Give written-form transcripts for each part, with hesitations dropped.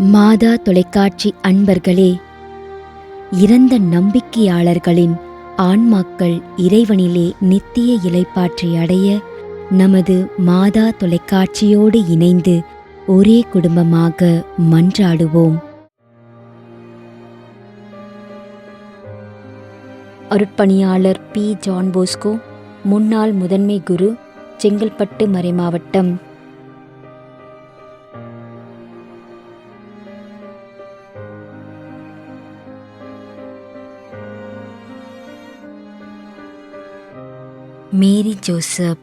மாதா தொலைக்காட்சி அன்பர்களே, இறந்த நம்பிக்கையாளர்களின் ஆன்மாக்கள் இறைவனிலே நித்திய இளைப்பாற்றி அடைய நமது மாதா தொலைக்காட்சியோடு இணைந்து ஒரே குடும்பமாக மன்றாடுவோம். அருட்பணியாளர் பி. ஜான் போஸ்கோ, முன்னாள் முதன்மை குரு, செங்கல்பட்டு மறைமாவட்டம். Mary Joseph,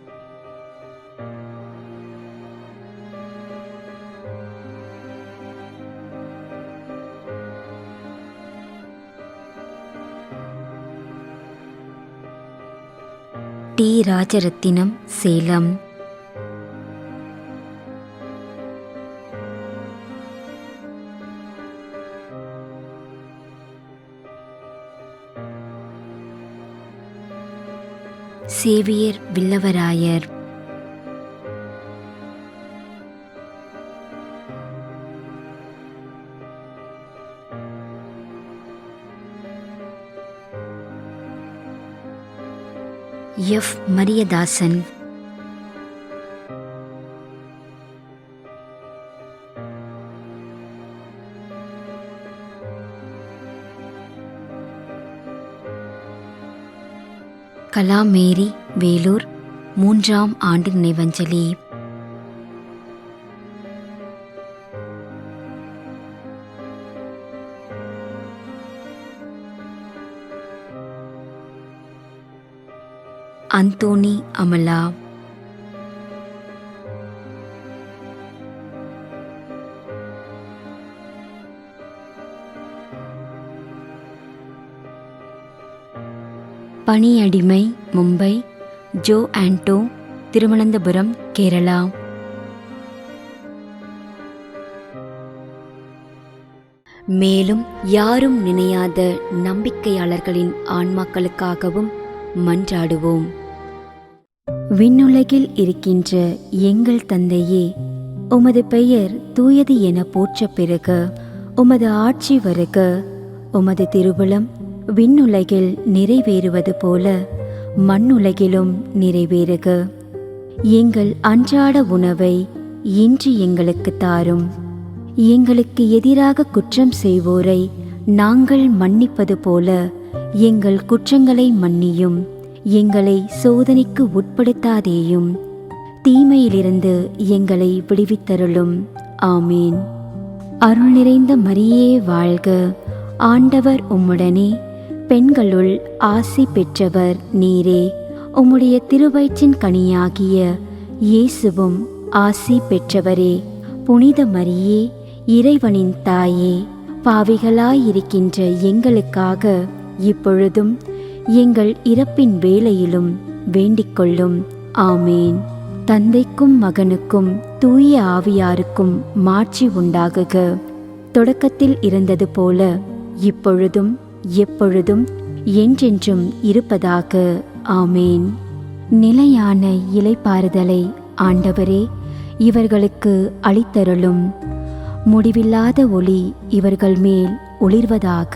T. Rajarathinam, Salem. Xavier Villavarayar, F. Mariyadasan, Kala Mary, Vellore, 3ஆம் ஆண்டு நினைவஞ்சலி. அந்தோனி அமலா, பணியடிமை, மும்பை, ஜோ ஆண்டோ, திருவனந்தபுரம், கேரளா. மேலும் யாரும் நினையாத நம்பிக்கையாளர்களின் ஆன்மாக்களுக்காகவும் மன்றாடுவோம். விண்ணுலகில் இருக்கின்ற எங்கள் தந்தையே, உமது பெயர் தூயது என போற்ற பெறுக. உமது ஆட்சி வருக. உமது திருவுளம் விண்ணுலகில் நிறைவேறுவது போல மண்ணுலகிலும் நிறைவேறுக. எங்கள் அன்றாட உணவை இன்று எங்களுக்கு தாரும். எங்களுக்கு எதிராக குற்றம் செய்வோரை நாங்கள் மன்னிப்பது போல எங்கள் குற்றங்களை மன்னியும். எங்களை சோதனைக்கு உட்படுத்தாதேயும், தீமையிலிருந்து எங்களை விடுவித்தருளும். ஆமீன். அருள் நிறைந்த மரியே வாழ்க. ஆண்டவர் உம்முடனே, பெண்களுள் ஆசி பெற்றவர் நீரே. உம்முடைய திருவயிற்றின் கனியாகிய இயேசுவும் ஆசி பெற்றவரே. புனித மரியே, இறைவனின் தாயே, பாவிகளாயிருக்கின்ற எங்களுக்காக இப்பொழுதும் எங்கள் இறப்பின் வேளையிலும் வேண்டிக்கொள்ளும். ஆமேன். தந்தைக்கும் மகனுக்கும் தூய ஆவியாருக்கும் மாட்சி உண்டாகுக. தொடக்கத்தில் இருந்தது போல இப்பொழுதும் எப்பொழுதும் என்றென்றும் இருப்பதாக. ஆமேன். நிலையான இளைப்பாறுதலை ஆண்டவரே இவர்களுக்கு அளித்தருளும். முடிவில்லாத ஒளி இவர்கள் மேல் ஒளிர்வதாக.